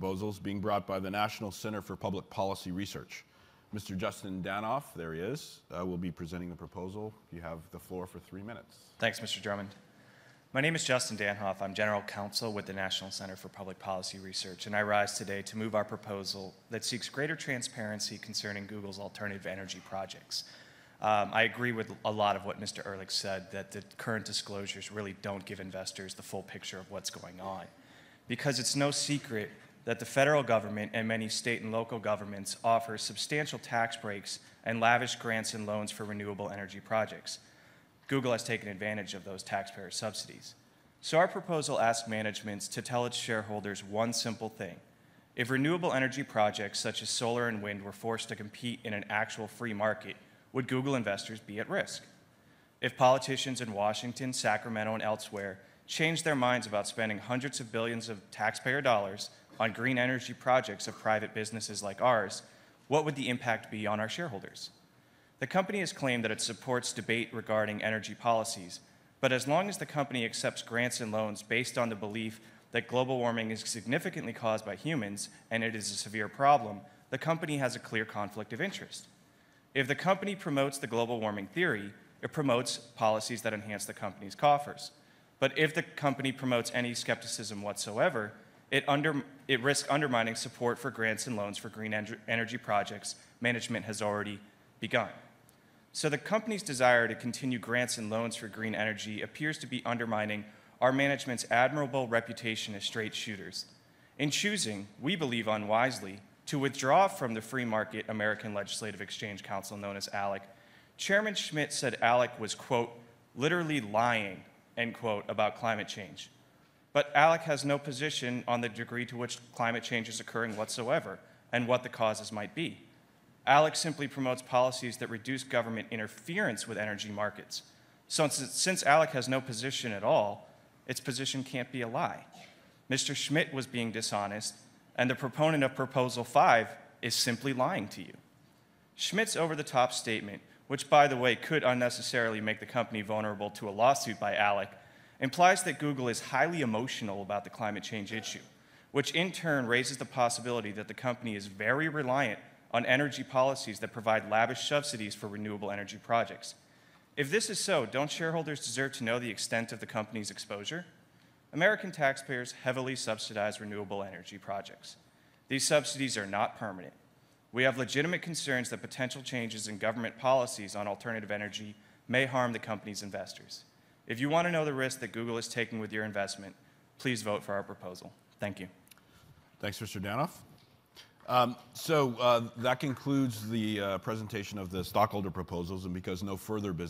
Proposals being brought by the National Center for Public Policy Research. Mr. Justin Danoff, there he is, will be presenting the proposal. You have the floor for 3 minutes. Thanks, Mr. Drummond. My name is Justin Danhoff. I'm General Counsel with the National Center for Public Policy Research, and I rise today to move our proposal that seeks greater transparency concerning Google's alternative energy projects. I agree with a lot of what Mr. Ehrlich said, that the current disclosures really don't give investors the full picture of what's going on. Because it's no secret that the federal government and many state and local governments offer substantial tax breaks and lavish grants and loans for renewable energy projects. Google has taken advantage of those taxpayer subsidies. So our proposal asks management to tell its shareholders one simple thing. If renewable energy projects such as solar and wind were forced to compete in an actual free market, would Google investors be at risk? If politicians in Washington, Sacramento, and elsewhere change their minds about spending hundreds of billions of taxpayer dollars on green energy projects of private businesses like ours, what would the impact be on our shareholders? The company has claimed that it supports debate regarding energy policies, but as long as the company accepts grants and loans based on the belief that global warming is significantly caused by humans and it is a severe problem, the company has a clear conflict of interest. If the company promotes the global warming theory, it promotes policies that enhance the company's coffers. But if the company promotes any skepticism whatsoever, it risks undermining support for grants and loans for green energy projects management has already begun. So the company's desire to continue grants and loans for green energy appears to be undermining our management's admirable reputation as straight shooters. In choosing, we believe unwisely, to withdraw from the free market American Legislative Exchange Council known as ALEC, Chairman Schmidt said ALEC was, quote, literally lying, end quote, about climate change. But ALEC has no position on the degree to which climate change is occurring whatsoever and what the causes might be. ALEC simply promotes policies that reduce government interference with energy markets. So since ALEC has no position at all, its position can't be a lie. Mr. Schmidt was being dishonest, and the proponent of Proposal 5 is simply lying to you. Schmidt's over-the-top statement, which, by the way, could unnecessarily make the company vulnerable to a lawsuit by ALEC, implies that Google is highly emotional about the climate change issue, which in turn raises the possibility that the company is very reliant on energy policies that provide lavish subsidies for renewable energy projects. If this is so, don't shareholders deserve to know the extent of the company's exposure? American taxpayers heavily subsidize renewable energy projects. These subsidies are not permanent. We have legitimate concerns that potential changes in government policies on alternative energy may harm the company's investors. If you want to know the risk that Google is taking with your investment, please vote for our proposal. Thank you. Thanks, Mr. Danoff. That concludes the presentation of the stockholder proposals, and because no further business